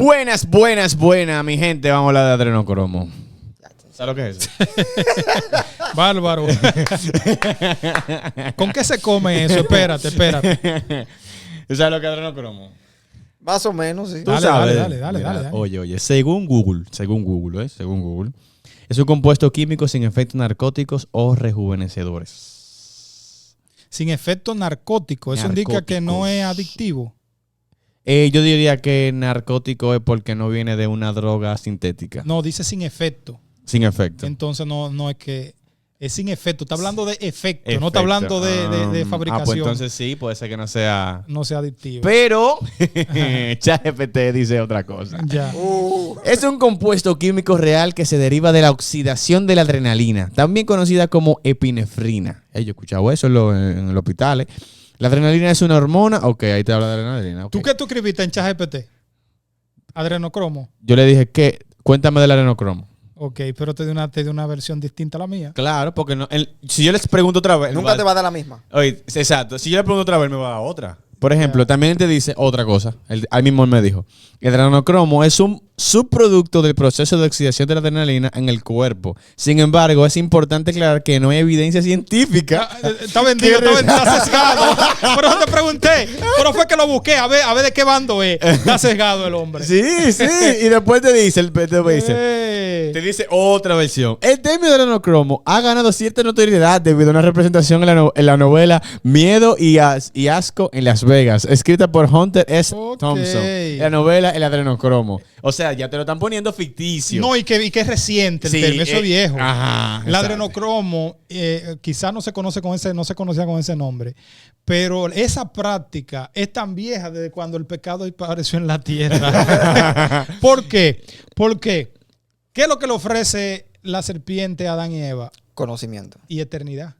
Buenas, mi gente. Vamos a hablar de adrenocromo. ¿Sabes lo que es eso? Bárbaro. ¿Con qué se come eso? Espérate. ¿Sabes lo que es adrenocromo? Más o menos, sí. ¿Tú Dale, sabes? dale. Oye, según Google, es un compuesto químico sin efectos narcóticos o rejuvenecedores. Sin efecto narcótico. Eso indica que no es adictivo. Yo diría que narcótico es porque no viene de una droga sintética. No, dice sin efecto. Sin efecto. Entonces no es que... Es sin efecto. Está hablando de efecto. No está hablando de fabricación. Pues entonces sí, puede ser que no sea... No sea adictivo. Pero ChatGPT dice otra cosa. Ya. Es un compuesto químico real que se deriva de la oxidación de la adrenalina, también conocida como epinefrina. Yo he escuchado eso en los hospitales. La adrenalina es una hormona. Ok, ahí te habla de adrenalina. Okay. ¿Tú qué tú escribiste en ChatGPT? Adrenocromo. Yo le dije que cuéntame del adrenocromo. Ok, pero te dio una versión distinta a la mía. Claro, porque no, si yo les pregunto otra vez... Nunca te va a dar la misma. Oye, exacto. Si yo le pregunto otra vez, me va a dar otra. Por ejemplo, también te dice otra cosa. Ahí mismo él me dijo. El adrenocromo es un subproducto del proceso de oxidación de la adrenalina en el cuerpo. Sin embargo, es importante aclarar que no hay evidencia científica. Está vendido, está sesgado. Por eso te pregunté. Pero fue que lo busqué. A ver de qué bando es. Está sesgado el hombre. Sí. Y después te dice, te dice otra versión. El término de adrenocromo ha ganado cierta notoriedad debido a una representación en la novela Miedo y Asco en Las Vegas, escrita por Hunter S. Thompson. La novela El adrenocromo. O sea, ya te lo están poniendo ficticio. No, y que es reciente el término, eso es viejo. Ajá. El adrenocromo quizás no se conocía con ese nombre, pero esa práctica es tan vieja desde cuando el pecado apareció en la tierra. ¿Por qué? Porque ¿qué es lo que le ofrece la serpiente a Adán y Eva? Conocimiento. Y eternidad.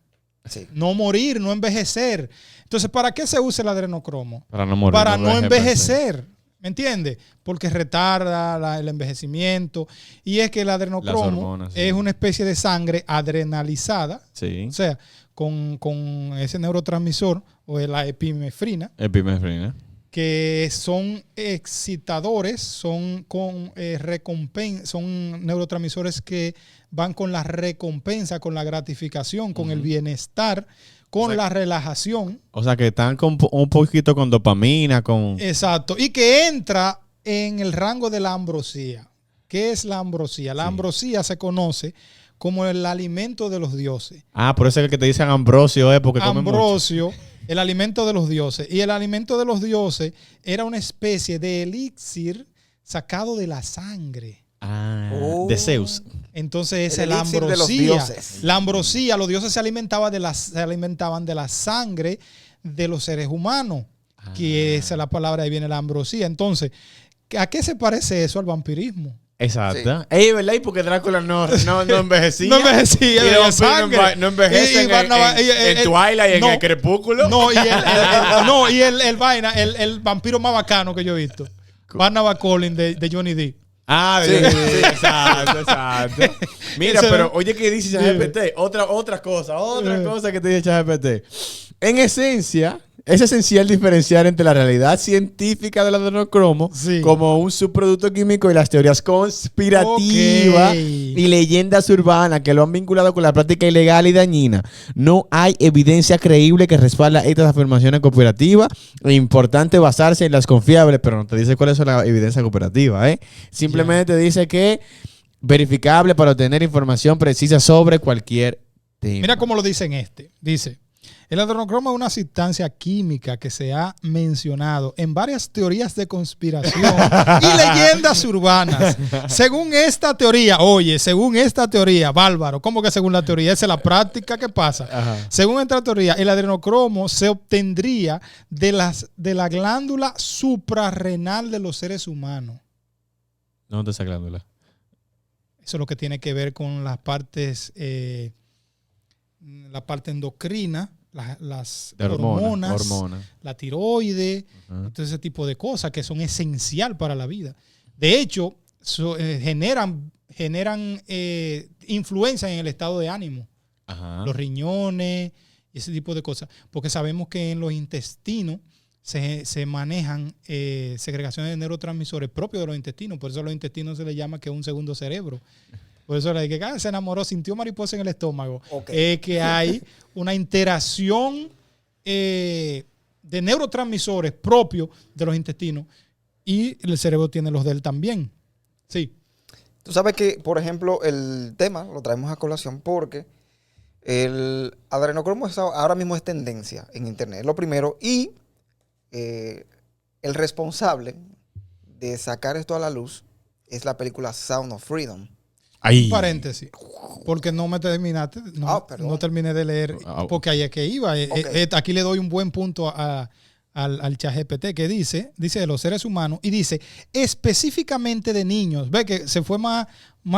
Sí. No morir, no envejecer. Entonces, ¿para qué se usa el adrenocromo? Para no morir. Para no envejecer. ¿Me entiendes? Porque retarda el envejecimiento. Y es que el adrenocromo hormonas, sí. es una especie de sangre adrenalizada. Sí. O sea, con ese neurotransmisor o la epinefrina. Epinefrina. Que son excitadores, son neurotransmisores que van con la recompensa, con la gratificación, con el bienestar, con la relajación. O sea, que están un poquito con dopamina, con... Exacto. Y que entra en el rango de la ambrosía. ¿Qué es la ambrosía? La ambrosía se conoce como el alimento de los dioses. Por eso es que te dicen Ambrosio, porque come Ambrosio, el alimento de los dioses. Y el alimento de los dioses era una especie de elixir sacado de la sangre. De Zeus. Entonces es El la elixir ambrosía. de los dioses. La ambrosía, los dioses se alimentaban de la sangre de los seres humanos. Que esa es la palabra, ahí viene la ambrosía. Entonces, ¿a qué se parece eso al vampirismo? Exacto. Sí. ¿Verdad? Y porque Drácula no envejecía. No envejecía. Y los vampiros no envejecen en Twilight, en el Crepúsculo. No, y el vampiro más bacano que yo he visto. Barnaba Collins de Johnny Depp. Sí. Exacto. Mira, pero oye, ¿qué dice ChatGPT? Otra cosa que te dice ChatGPT. En esencia, es esencial diferenciar entre la realidad científica del adrenocromo como un subproducto químico y las teorías conspirativas y leyendas urbanas que lo han vinculado con la práctica ilegal y dañina. No hay evidencia creíble que respalda estas afirmaciones cooperativas. Es importante basarse en las confiables, pero no te dice cuáles son las evidencias cooperativas. Simplemente te dice que verificable para obtener información precisa sobre cualquier tema. Mira cómo lo dice en este. Dice... El adrenocromo es una sustancia química que se ha mencionado en varias teorías de conspiración y leyendas urbanas. Según esta teoría, bárbaro, ¿cómo que según la teoría? Esa es la práctica que pasa. Ajá. Según esta teoría, el adrenocromo se obtendría de la glándula suprarrenal de los seres humanos. ¿Dónde está esa glándula? Eso es lo que tiene que ver con las partes, la parte endocrina. Las hormonas, la tiroide, todo ese tipo de cosas que son esencial para la vida. De hecho, generan influencia en el estado de ánimo. Los riñones y ese tipo de cosas. Porque sabemos que en los intestinos se manejan segregaciones de neurotransmisores propios de los intestinos. Por eso a los intestinos se les llama que es un segundo cerebro. Por eso le dije que se enamoró, sintió mariposa en el estómago. Okay. Que hay una interacción de neurotransmisores propios de los intestinos y el cerebro tiene los de él también. Sí. Tú sabes que, por ejemplo, el tema lo traemos a colación porque el adrenocromo ahora mismo es tendencia en internet, lo primero, y el responsable de sacar esto a la luz es la película Sound of Freedom. Un paréntesis, porque no me terminaste, perdón. no terminé de leer, porque ahí es que iba. Okay. Aquí le doy un buen punto al ChatGPT que dice de los seres humanos y dice específicamente de niños. Ve que se fue más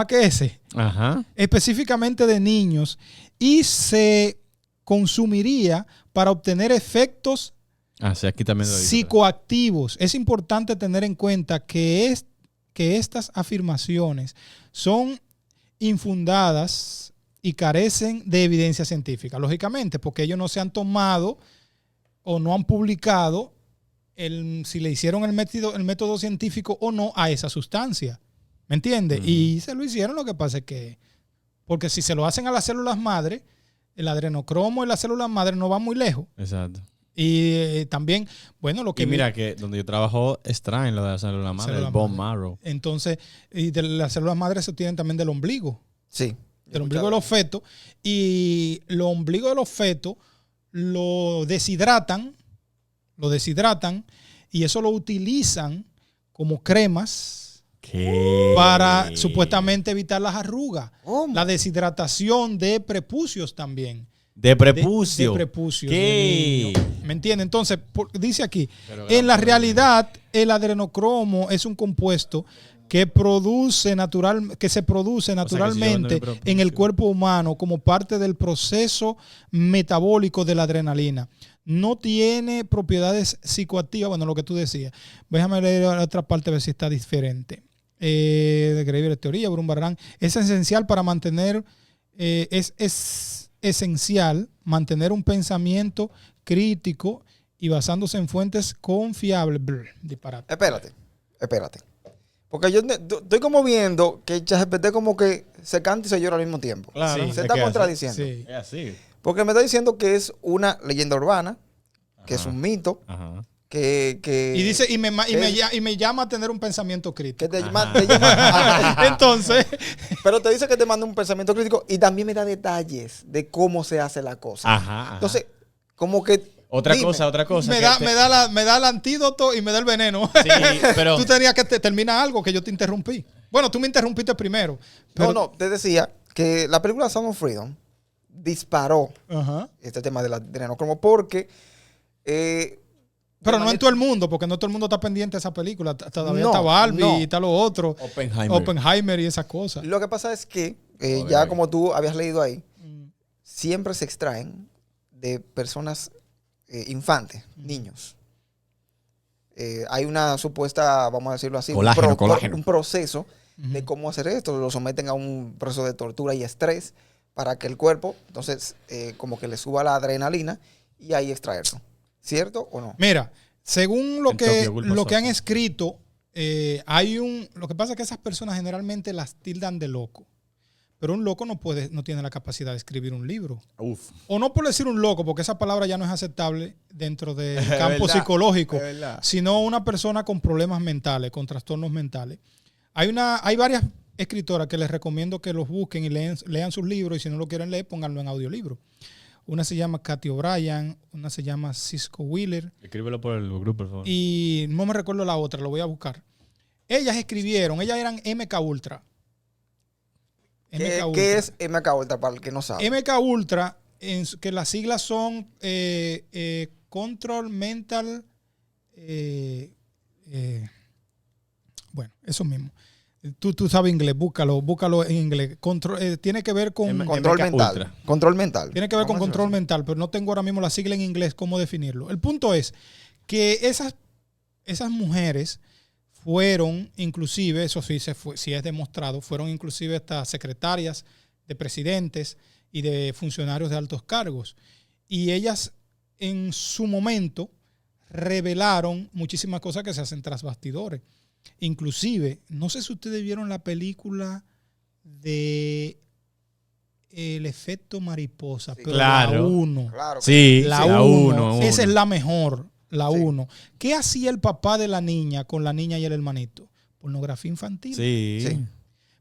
que ese. Ajá. Específicamente de niños y se consumiría para obtener efectos Sí, aquí también lo dice. psicoactivos. Es importante tener en cuenta que estas afirmaciones son infundadas y carecen de evidencia científica, lógicamente, porque ellos no se han tomado o no han publicado si le hicieron el método científico o no a esa sustancia. ¿Me entiendes? Y se lo hicieron, lo que pasa es que, porque si se lo hacen a las células madre, el adrenocromo y las células madre no van muy lejos. Exacto. Y también, bueno, lo que... Y mira que donde yo trabajo extraen lo de la célula madre, el bone marrow. Entonces, y de las células madres se obtienen también del ombligo. Sí. Del ombligo de los fetos. Y los ombligos de los fetos lo deshidratan y eso lo utilizan como cremas para supuestamente evitar las arrugas. La deshidratación de prepucios también. De prepucio. De prepucios. ¿Qué? ¿Me entiendes? Entonces, dice aquí, en la realidad, el adrenocromo es un compuesto que se produce naturalmente en el cuerpo humano como parte del proceso metabólico de la adrenalina. No tiene propiedades psicoactivas, bueno, lo que tú decías. Déjame leer la otra parte a ver si está diferente. De creíble teoría, Brumbarrán. Es esencial para mantener, es esencial mantener un pensamiento crítico y basándose en fuentes confiables. Disparate. Espérate. Porque yo estoy como viendo que ChatGPT como que se canta y se llora al mismo tiempo. Claro. Sí, se está contradiciendo. Sí. Es así. Porque me está diciendo que es una leyenda urbana, que es un mito, Ajá. que Y dice, y me llama a tener un pensamiento crítico. que te llama Entonces, pero te dice que te manda un pensamiento crítico y también me da detalles de cómo se hace la cosa. Ajá. Entonces, como que Otra dime, cosa. me da el antídoto y me da el veneno. Sí, pero... Tú tenías que terminar algo que yo te interrumpí. Bueno, tú me interrumpiste primero. Pero... No, te decía que la película Sound of Freedom disparó este tema del adrenocromo porque pero no en todo el mundo, porque no todo el mundo está pendiente de esa película. Todavía está Barbie y está lo otro. Oppenheimer y esas cosas. Lo que pasa es que, ya como tú habías leído ahí, siempre se extraen de personas infantes, niños. Hay una supuesta, vamos a decirlo así, colágeno. un proceso de cómo hacer esto. Lo someten a un proceso de tortura y estrés para que el cuerpo, entonces, como que le suba la adrenalina y ahí extraerlo. ¿Cierto o no? Mira, según lo que han escrito, lo que pasa es que esas personas generalmente las tildan de loco. Pero un loco no tiene la capacidad de escribir un libro. Uf. O no por decir un loco, porque esa palabra ya no es aceptable dentro del campo psicológico, sino una persona con problemas mentales, con trastornos mentales. Hay varias escritoras que les recomiendo que los busquen y lean sus libros, y si no lo quieren leer, pónganlo en audiolibro. Una se llama Katy O'Brien, una se llama Cisco Wheeler. Escríbelo por el grupo, por favor. Y no me recuerdo la otra, lo voy a buscar. Ellas eran MK Ultra. ¿Qué es MK Ultra para el que no sabe? MK Ultra, que las siglas son Control Mental. Bueno, eso mismo. Tú sabes inglés, búscalo en inglés. Tiene que ver con... Control mental. Control mental. Tiene que ver con control mental, pero no tengo ahora mismo la sigla en inglés, cómo definirlo. El punto es que esas mujeres fueron, inclusive, eso sí es demostrado, fueron inclusive hasta secretarias de presidentes y de funcionarios de altos cargos. Y ellas en su momento revelaron muchísimas cosas que se hacen tras bastidores. Inclusive, no sé si ustedes vieron la película de El efecto mariposa, sí, pero claro. la 1. Claro. Sí, La sí, 1. Esa es la mejor, la Sí. 1. ¿Qué hacía el papá de la niña con la niña y el hermanito? Pornografía infantil. Sí. Sí.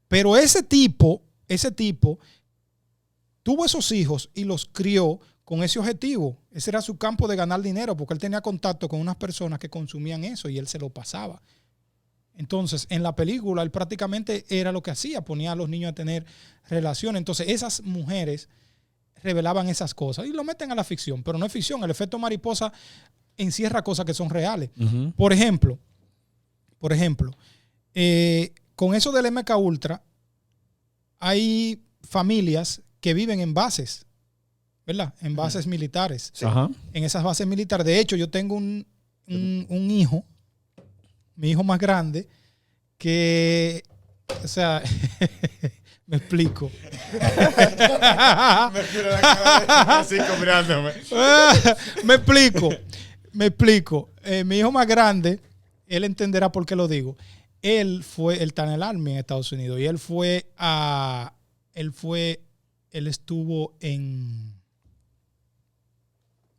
Pero ese tipo tuvo esos hijos y los crió con ese objetivo. Ese era su campo de ganar dinero, porque él tenía contacto con unas personas que consumían eso y él se lo pasaba. Entonces, en la película, él prácticamente era lo que hacía, ponía a los niños a tener relaciones. Entonces, esas mujeres revelaban esas cosas y lo meten a la ficción, pero no es ficción. El efecto mariposa encierra cosas que son reales. Ujú. Por ejemplo, con eso del MK Ultra, hay familias que viven en bases, ¿verdad? En bases militares. Sí. Ajá. En esas bases militares. De hecho, yo tengo un hijo, mi hijo más grande, que, o sea, me explico. Me explico. Mi hijo más grande, él entenderá por qué lo digo. Él está en el Army en Estados Unidos y él estuvo en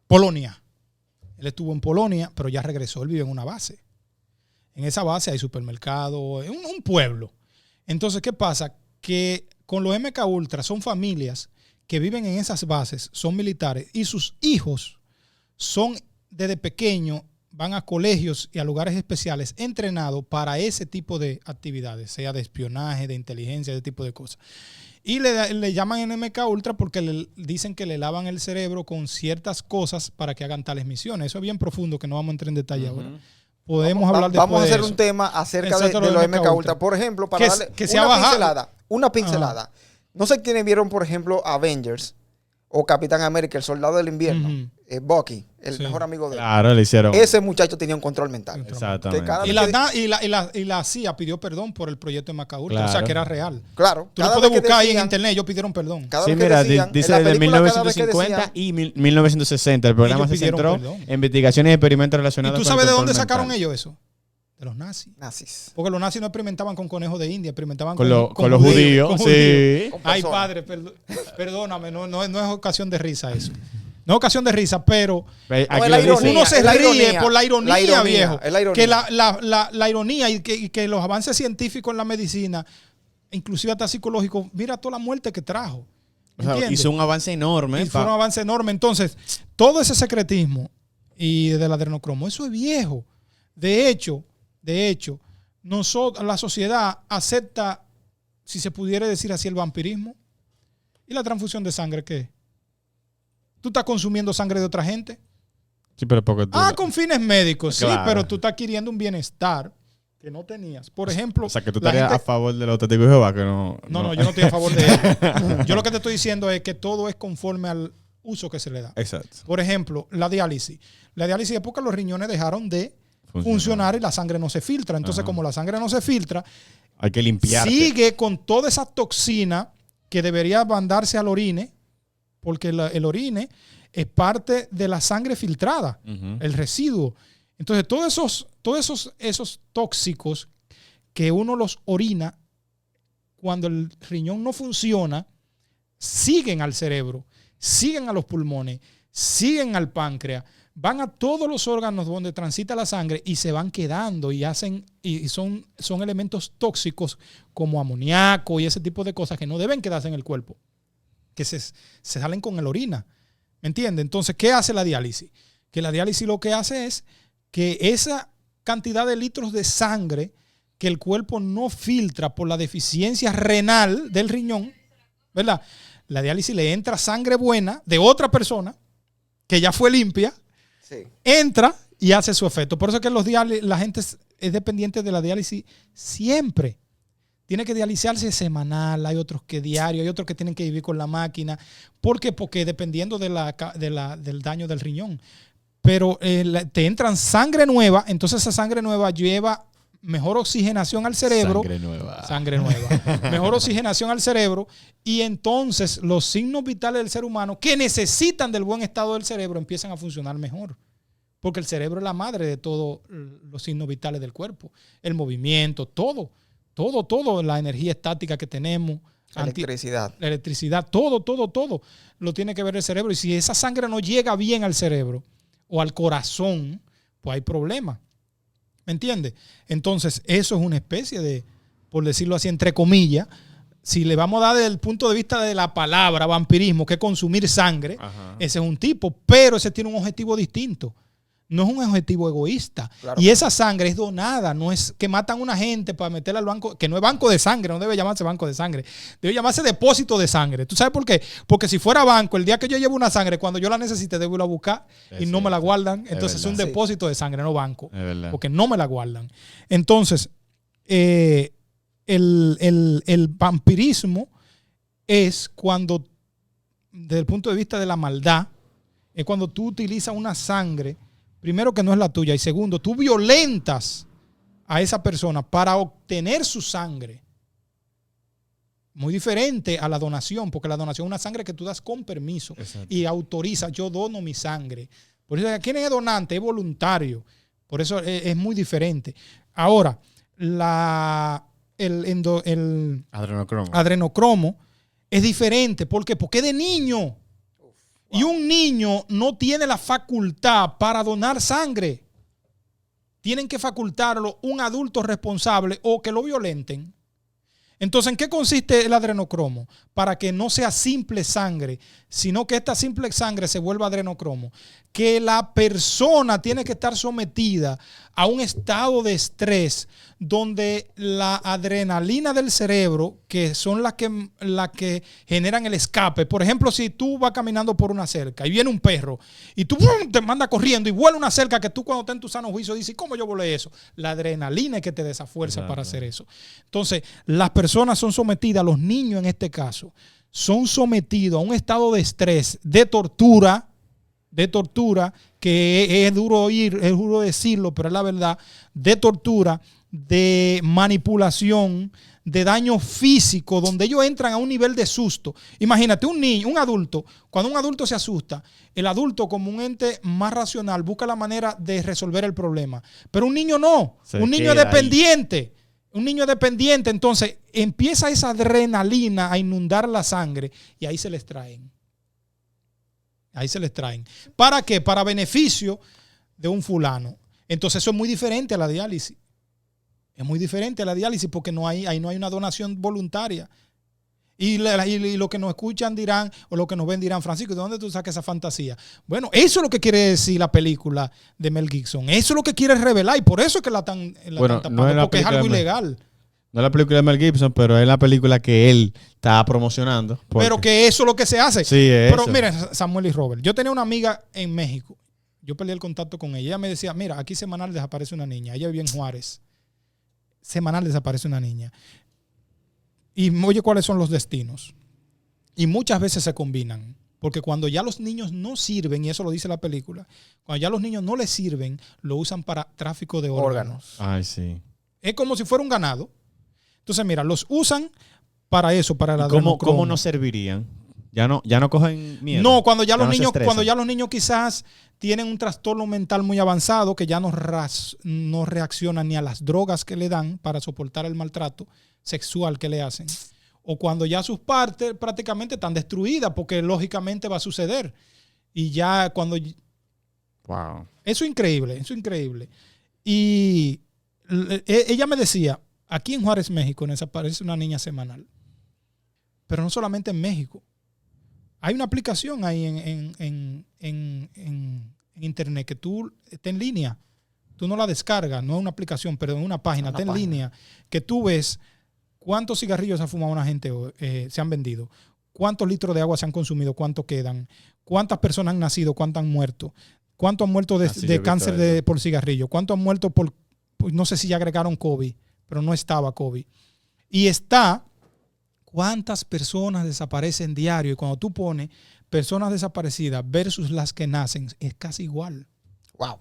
Polonia. Él estuvo en Polonia, pero ya regresó. Él vive en una base. En esa base hay supermercado, es un pueblo. Entonces, ¿qué pasa? Que con los MK Ultra son familias que viven en esas bases, son militares, y sus hijos son desde pequeño, van a colegios y a lugares especiales entrenados para ese tipo de actividades, sea de espionaje, de inteligencia, ese tipo de cosas. Y le llaman MK Ultra porque dicen que le lavan el cerebro con ciertas cosas para que hagan tales misiones. Eso es bien profundo, que no vamos a entrar en detalle ahora. Podemos hablar después Vamos a hacer de eso. un tema acerca Exacto, de los MK Ultra. Por ejemplo, para darle que se ha bajado. una pincelada. No sé quiénes vieron, por ejemplo, Avengers o Capitán América, el soldado del invierno. Bucky, el Sí. mejor amigo de él. Claro, le hicieron. Ese muchacho tenía un control mental. Exactamente. Que cada Y vez la CIA pidió perdón por el proyecto de MK Ultra, Claro. o sea que era real. Claro. Tú lo cada puedes vez que buscar ahí en decían- internet, ellos pidieron perdón. Cada Sí, vez que mira, decían, dice en la desde película, cada vez que 1950 decían- y 1960. El programa Ellos se pidieron centró perdón. en investigaciones y experimentos ¿Y relacionados tú con sabes el de dónde control sacaron mental. ellos eso? De los nazis. Nazis. Porque los nazis no experimentaban con conejos de India, experimentaban Con los judíos, con sí. judíos. Con Ay, personas. padre, perdóname, no es ocasión de risa eso. No es ocasión de risa, pero Aquí es lo la dice- ironía. uno se es la ríe ironía. por la ironía, La ironía, viejo. es la ironía. Que la ironía y que los avances científicos en la medicina, inclusive hasta psicológicos, mira toda la muerte que trajo. O sea, ¿Entiendes? hizo un avance enorme. Y fue un avance enorme. Entonces, todo ese secretismo y del adrenocromo, eso es viejo. De hecho, la sociedad acepta, si se pudiera decir así, el vampirismo. ¿Y la transfusión de sangre qué es? ¿Tú estás consumiendo sangre de otra gente? Sí, pero porque tú... Con fines médicos, sí, Claro. pero tú estás adquiriendo un bienestar que no tenías. Por ejemplo, O sea, que tú la estarías gente- a favor de los testigos de Jehová, que no... No, yo no estoy a favor de eso. Yo lo que te estoy diciendo es que todo es conforme al uso que se le da. Exacto. Por ejemplo, la diálisis. La diálisis es porque los riñones dejaron de funcionar y la sangre no se filtra. Entonces, Ajá. como la sangre no se filtra, Hay que limpiarte. sigue con toda esa toxina que debería mandarse al orine, porque el orine es parte de la sangre filtrada, Ujú. el residuo. Entonces, todos esos tóxicos que uno los orina, cuando el riñón no funciona, siguen al cerebro, siguen a los pulmones, siguen al páncreas, van a todos los órganos donde transita la sangre y se van quedando y son elementos tóxicos como amoníaco y ese tipo de cosas que no deben quedarse en el cuerpo, que se salen con el orina. ¿Me entiendes? Entonces, ¿qué hace la diálisis? Que la diálisis lo que hace es que esa cantidad de litros de sangre que el cuerpo no filtra por la deficiencia renal del riñón, ¿verdad? La diálisis le entra sangre buena de otra persona que ya fue limpia, Sí. entra y hace su efecto. Por eso es que la gente es dependiente de la diálisis siempre. Tiene que dializarse semanal, hay otros que diario, hay otros que tienen que vivir con la máquina. ¿Por qué? Porque dependiendo del daño del riñón. Pero te entran sangre nueva, entonces esa sangre nueva lleva mejor oxigenación al cerebro. Sangre nueva. Mejor oxigenación al cerebro. Y entonces los signos vitales del ser humano que necesitan del buen estado del cerebro empiezan a funcionar mejor. Porque el cerebro es la madre de todos los signos vitales del cuerpo. El movimiento, todo, la energía estática que tenemos. Electricidad. La electricidad, todo lo tiene que ver el cerebro. Y si esa sangre no llega bien al cerebro o al corazón, pues hay problemas. ¿Me entiendes? Entonces, eso es una especie de, por decirlo así, entre comillas, si le vamos a dar desde el punto de vista de la palabra vampirismo, que es consumir sangre, ajá, ese es un tipo, pero ese tiene un objetivo distinto. No es un objetivo egoísta. Claro. Y esa sangre es donada, no es que matan a una gente para meterla al banco, que no es banco de sangre, no debe llamarse banco de sangre, debe llamarse depósito de sangre. ¿Tú sabes por qué? Porque si fuera banco, el día que yo llevo una sangre, cuando yo la necesite, debo irla a buscar y no me la guardan. Entonces es un depósito de sangre, no banco. Porque no me la guardan. Entonces, el vampirismo es cuando, desde el punto de vista de la maldad, es cuando tú utilizas una sangre, primero que no es la tuya, y segundo, tú violentas a esa persona para obtener su sangre. Muy diferente a la donación, porque la donación es una sangre que tú das con permiso. Exacto. Y autoriza, yo dono mi sangre. Por eso, ¿quién es donante? Es voluntario. Por eso es muy diferente. Ahora, el adrenocromo es diferente. ¿Por qué? Porque es de niño. Y un niño no tiene la facultad para donar sangre. Tienen que facultarlo un adulto responsable o que lo violenten. Entonces, ¿en qué consiste el adrenocromo? Para que no sea simple sangre, sino que esta simple sangre se vuelva adrenocromo. Que la persona tiene que estar sometida a un estado de estrés donde la adrenalina del cerebro, que son las que generan el escape. Por ejemplo, si tú vas caminando por una cerca y viene un perro y tú te manda corriendo y vuela una cerca que tú cuando estás en tu sano juicio dices, ¿cómo yo volé eso? La adrenalina es que te da esa fuerza para hacer eso. Entonces, las personas son sometidas, los niños en este caso, son sometidos a un estado de estrés, de tortura, que es duro oír, es duro decirlo, pero es la verdad, de tortura, de manipulación, de daño físico, donde ellos entran a un nivel de susto. Imagínate un niño, un adulto, cuando un adulto se asusta, el adulto como un ente más racional busca la manera de resolver el problema. Pero un niño no, un niño es dependiente. Un niño dependiente, entonces empieza esa adrenalina a inundar la sangre y ahí se les traen. ¿Para qué? Para beneficio de un fulano. Entonces eso es muy diferente a la diálisis. Es muy diferente a la diálisis porque ahí no hay una donación voluntaria. Y lo que nos escuchan dirán, o lo que nos ven dirán, Francisco, ¿de dónde tú sacas esa fantasía? Bueno, eso es lo que quiere decir la película de Mel Gibson. Eso es lo que quiere revelar y por eso es que la están tapando, no porque es algo ilegal. No es la película de Mel Gibson, pero es la película que él está promocionando. Pero que eso es lo que se hace. Sí, pero miren, Samuel y Robert, yo tenía una amiga en México. Yo perdí el contacto con ella. Ella me decía, mira, aquí semanal desaparece una niña. Ella vivía en Juárez. Semanal desaparece una niña. Y oye, ¿cuáles son los destinos? Y muchas veces se combinan. Porque cuando ya los niños no sirven, y eso lo dice la película, cuando ya los niños no les sirven, lo usan para tráfico de órganos. Ay, sí. Es como si fuera un ganado. Entonces, mira, los usan para eso, para la adrenocromo. ¿Cómo no servirían? Ya no cogen miedo. No, cuando ya los niños quizás tienen un trastorno mental muy avanzado, que ya no reaccionan ni a las drogas que le dan para soportar el maltrato sexual que le hacen. O cuando ya sus partes prácticamente están destruidas, porque lógicamente va a suceder. Y ya cuando... Wow. Eso es increíble. Y ella me decía, aquí en Juárez, México, desaparece una niña semanal. Pero no solamente en México. Hay una aplicación ahí en internet que tú está en línea. Tú no la descargas, no es una aplicación, pero en una página, está en línea, que tú ves cuántos cigarrillos ha fumado una gente, se han vendido, cuántos litros de agua se han consumido, cuántos quedan, cuántas personas han nacido, cuántos han muerto, cuántos han muerto de cáncer por cigarrillo, cuántos han muerto por, no sé si ya agregaron COVID, pero no estaba COVID. Y está cuántas personas desaparecen diario. Y cuando tú pones personas desaparecidas versus las que nacen, es casi igual. Wow.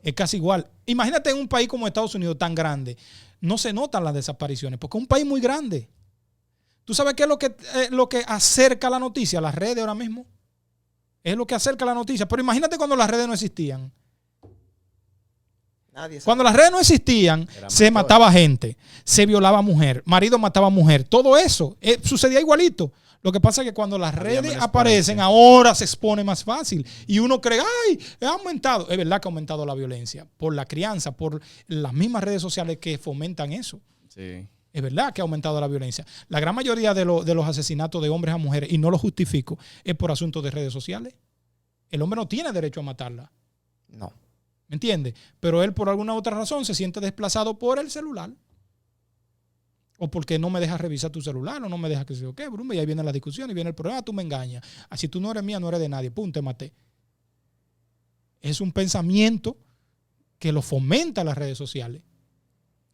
Es casi igual. Imagínate en un país como Estados Unidos tan grande, no se notan las desapariciones, porque es un país muy grande. ¿Tú sabes qué es lo que acerca la noticia? Las redes ahora mismo. Es lo que acerca la noticia. Pero imagínate cuando las redes no existían. Nadie sabe. Cuando las redes no existían, Era se mejor. mataba gente, se violaba mujer, marido mataba mujer, todo eso sucedía igualito. Lo que pasa es que cuando las Había redes menos aparecen, exponencia. ahora se expone más fácil. Y uno cree, ¡ay! Ha aumentado. Es verdad que ha aumentado la violencia por la crianza, por las mismas redes sociales que fomentan eso. Sí. Es verdad que ha aumentado la violencia. La gran mayoría de los asesinatos de hombres a mujeres, y no lo justifico, es por asuntos de redes sociales. El hombre no tiene derecho a matarla. No. ¿Me entiendes? Pero él por alguna otra razón se siente desplazado por el celular. O porque no me deja revisar tu celular, o no me deja que se o qué, Bruno, y ahí viene la discusión y viene el problema, tú me engañas. Así tú no eres mía, no eres de nadie. Pum, te maté. Es un pensamiento que lo fomenta las redes sociales.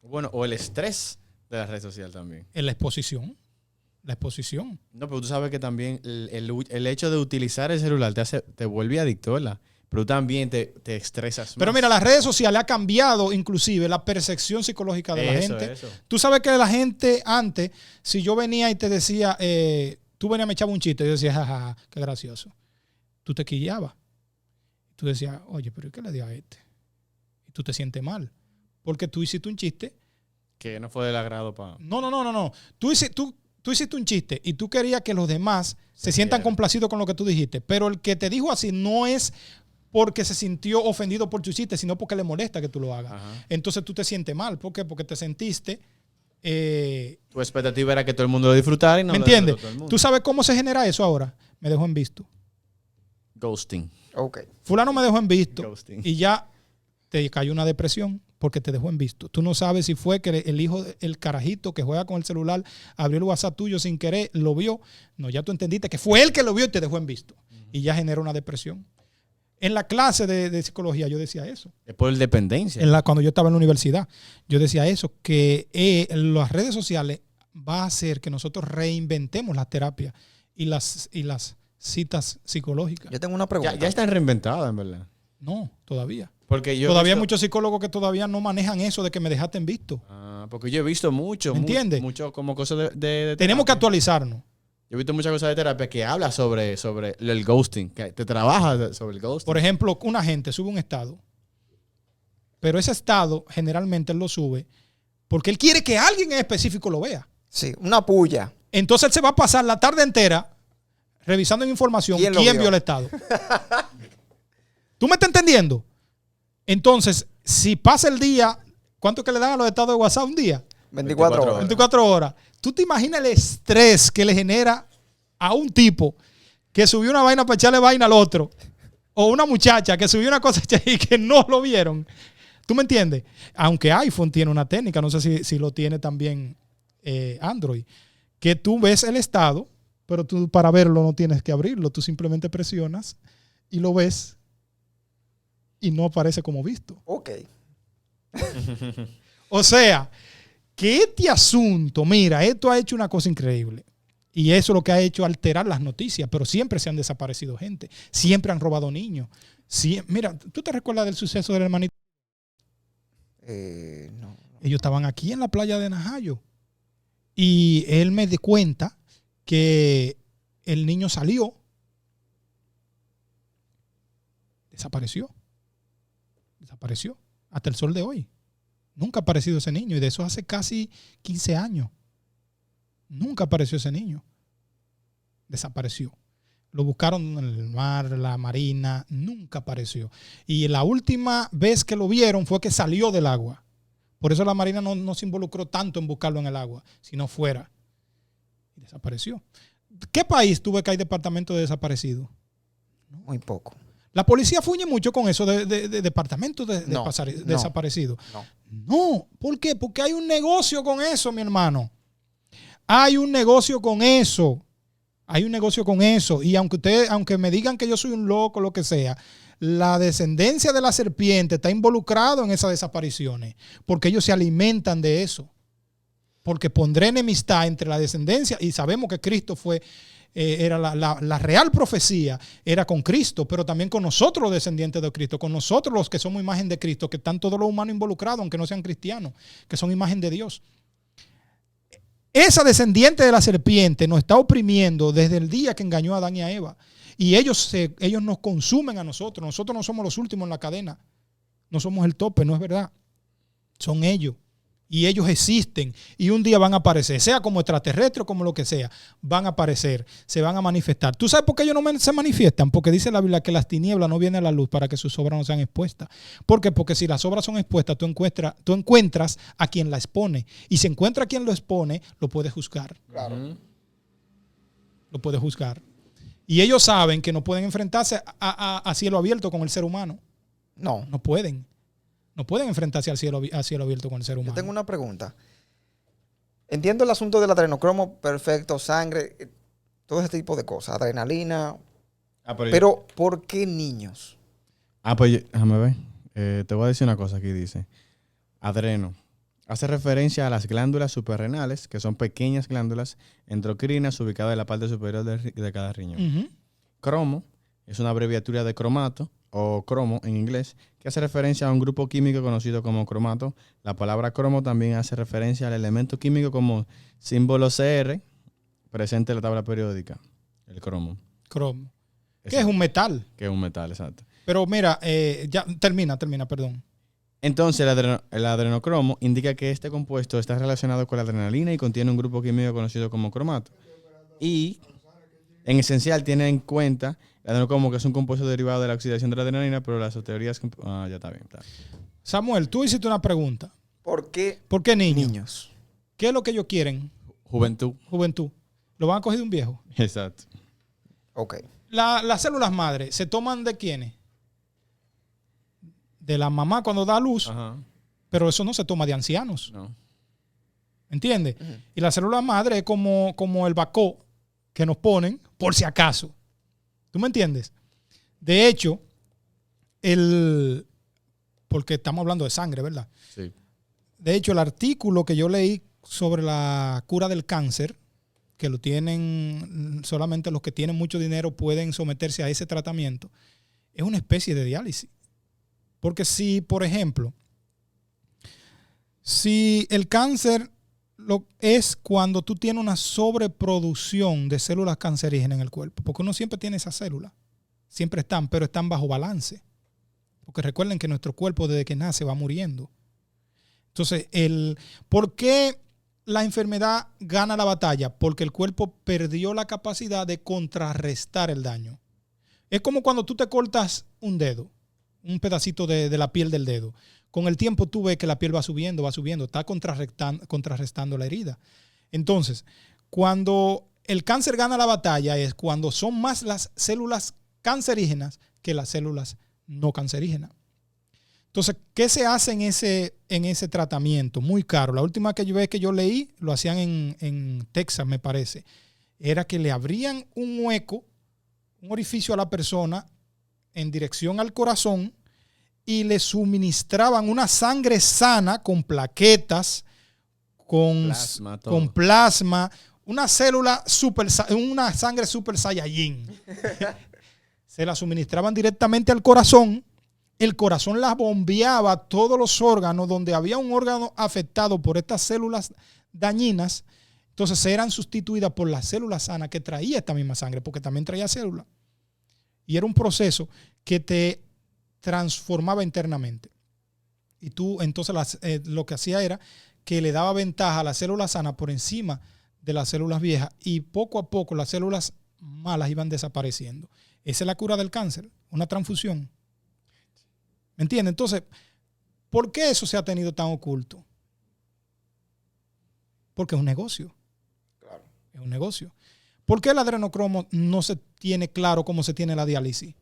Bueno, o el estrés de la red social también. En la exposición. La exposición. No, pero tú sabes que también el hecho de utilizar el celular te vuelve adicto, ¿verdad? Pero tú también te estresas más. Pero mira, las redes sociales ha cambiado inclusive la percepción psicológica de la gente. Eso. Tú sabes que la gente antes, si yo venía y te decía, tú venías a me echaba un chiste, yo decía, jajaja, qué gracioso. Tú te quillabas. Tú decías, oye, pero ¿qué le dio a este? Y tú te sientes mal. Porque tú hiciste un chiste. Que no fue del agrado para... No. Tú hiciste un chiste y tú querías que los demás se sientan rieran. complacidos con lo que tú dijiste. Pero el que te dijo así no es porque se sintió ofendido por tu chiste, sino porque le molesta que tú lo hagas. Ajá. Entonces tú te sientes mal. ¿Por qué? Porque te sentiste... Tu expectativa era que todo el mundo lo disfrutara y no ¿me lo entiendes? disfrutó todo el mundo. ¿Tú sabes cómo se genera eso ahora? Me dejó en visto. Ghosting. Ok. Fulano me dejó en visto Ghosting. y ya te cayó una depresión porque te dejó en visto. Tú no sabes si fue que el hijo, el carajito que juega con el celular, abrió el WhatsApp tuyo sin querer, lo vio. No, ya tú entendiste que fue él que lo vio y te dejó en visto. Y ya genera una depresión. En la clase de psicología yo decía eso. Es por dependencia. Cuando yo estaba en la universidad, yo decía eso, que las redes sociales va a hacer que nosotros reinventemos las terapias y las citas psicológicas. Yo tengo una pregunta. Ya están reinventadas, en verdad. No, todavía. Porque yo Todavía hay he visto, muchos psicólogos que todavía no manejan eso de que me dejaste en visto. porque yo he visto mucho, ¿Me entiendes? mucho como cosas de Tenemos que terapia. actualizarnos. Yo he visto muchas cosas de terapia que habla sobre el ghosting, que te trabaja sobre el ghosting. Por ejemplo, una gente sube un estado, pero ese estado generalmente él lo sube porque él quiere que alguien en específico lo vea. Sí, una puya. Entonces él se va a pasar la tarde entera revisando en información ¿Quién quién, lo vio? vio el estado. ¿Tú me estás entendiendo? Entonces, si pasa el día, ¿cuánto que le dan a los estados de WhatsApp un día? 24 horas. 24 horas. ¿Tú te imaginas el estrés que le genera a un tipo que subió una vaina para echarle vaina al otro? O una muchacha que subió una cosa y que no lo vieron. ¿Tú me entiendes? Aunque iPhone tiene una técnica, no sé si lo tiene también Android, que tú ves el estado, pero tú para verlo no tienes que abrirlo. Tú simplemente presionas y lo ves y no aparece como visto. Ok. O sea, que este asunto, mira, esto ha hecho una cosa increíble. Y eso es lo que ha hecho alterar las noticias, pero siempre se han desaparecido gente, siempre han robado niños. Mira, ¿tú te recuerdas del suceso del hermanito? No. Ellos estaban aquí en la playa de Najayo y él me di cuenta que el niño salió, desapareció hasta el sol de hoy. Nunca ha aparecido ese niño y de eso hace casi 15 años. Nunca apareció ese niño. Desapareció. Lo buscaron en el mar, la marina, nunca apareció. Y la última vez que lo vieron fue que salió del agua. Por eso la marina no se involucró tanto en buscarlo en el agua, sino fuera. Y desapareció. ¿Qué país tuve que hay departamento de desaparecido? Muy poco. La policía fuñe mucho con eso de departamentos de No, desaparecidos. No. No, ¿por qué? Porque hay un negocio con eso, mi hermano. Hay un negocio con eso. Hay un negocio con eso. Y aunque me digan que yo soy un loco, lo que sea, la descendencia de la serpiente está involucrado en esas desapariciones. Porque ellos se alimentan de eso. Porque pondré enemistad entre la descendencia y sabemos que Cristo era la real profecía, era con Cristo, pero también con nosotros los descendientes de Cristo, con nosotros los que somos imagen de Cristo, que están todos los humanos involucrados, aunque no sean cristianos, que son imagen de Dios. Esa descendiente de la serpiente nos está oprimiendo desde el día que engañó a Adán y a Eva. Y ellos nos consumen a nosotros. Nosotros no somos los últimos en la cadena. No somos el tope, no es verdad. Son ellos. Y ellos existen y un día van a aparecer, sea como extraterrestre o como lo que sea, van a aparecer, se van a manifestar. ¿Tú sabes por qué ellos no se manifiestan? Porque dice la Biblia que las tinieblas no vienen a la luz para que sus obras no sean expuestas. ¿Por qué? Porque si las obras son expuestas, tú encuentras a quien la expone. Y si encuentra a quien lo expone, lo puede juzgar. Claro. Lo puede juzgar. Y ellos saben que no pueden enfrentarse a cielo abierto con el ser humano. No. No pueden. No pueden enfrentarse al cielo abierto con el ser humano. Yo tengo una pregunta. Entiendo el asunto del adrenocromo, perfecto, sangre, todo ese tipo de cosas, adrenalina. Pero ¿por qué niños? Pues déjame ver. Te voy a decir una cosa aquí, dice. Adreno. Hace referencia a las glándulas suprarrenales, que son pequeñas glándulas endocrinas ubicadas en la parte superior de cada riñón. Cromo es una abreviatura de cromato, o cromo en inglés, que hace referencia a un grupo químico conocido como cromato. La palabra cromo también hace referencia al elemento químico como símbolo Cr presente en la tabla periódica, el cromo. Cromo. Que es un metal. Que es un metal, exacto. Pero mira, ya termina, perdón. Entonces, el adrenocromo indica que este compuesto está relacionado con la adrenalina y contiene un grupo químico conocido como cromato. Y, en esencial, tiene en cuenta el adrenocromo, que es un compuesto derivado de la oxidación de la adrenalina, pero las teorías... ya está bien. Samuel, tú hiciste una pregunta. ¿Por qué niños? ¿Qué es lo que ellos quieren? Juventud. ¿Lo van a coger de un viejo? Exacto. Ok. Las células madre, ¿se toman de quiénes? De la mamá cuando da a luz. Ajá. Pero eso no se toma de ancianos. No. ¿Entiendes? Y la célula madre es como el bacó que nos ponen por si acaso. ¿Tú me entiendes? De hecho, porque estamos hablando de sangre, ¿verdad? Sí. De hecho, el artículo que yo leí sobre la cura del cáncer, que lo tienen, solamente los que tienen mucho dinero pueden someterse a ese tratamiento, es una especie de diálisis. Porque si, por ejemplo, si el cáncer es cuando tú tienes una sobreproducción de células cancerígenas en el cuerpo, porque uno siempre tiene esas células, siempre están, pero están bajo balance. Porque recuerden que nuestro cuerpo desde que nace va muriendo. Entonces, ¿por qué la enfermedad gana la batalla? Porque el cuerpo perdió la capacidad de contrarrestar el daño. Es como cuando tú te cortas un dedo, un pedacito de la piel del dedo. Con el tiempo tú ves que la piel va subiendo, está contrarrestando la herida. Entonces, cuando el cáncer gana la batalla es cuando son más las células cancerígenas que las células no cancerígenas. Entonces, ¿qué se hace en ese tratamiento? Muy caro. La última vez que yo leí, lo hacían en Texas, me parece, era que le abrían un hueco, un orificio a la persona en dirección al corazón y le suministraban una sangre sana con plaquetas, con plasma, una sangre super saiyajin. Se la suministraban directamente al corazón. El corazón la bombeaba a todos los órganos donde había un órgano afectado por estas células dañinas. Entonces eran sustituidas por las células sanas que traía esta misma sangre, porque también traía células. Y era un proceso que te transformaba internamente. Y tú entonces lo que hacía era que le daba ventaja a las células sanas por encima de las células viejas y poco a poco las células malas iban desapareciendo. Esa es la cura del cáncer, una transfusión. ¿Me entiendes? Entonces, ¿por qué eso se ha tenido tan oculto? Porque es un negocio. Claro. Es un negocio. ¿Por qué el adrenocromo no se tiene claro cómo se tiene la diálisis?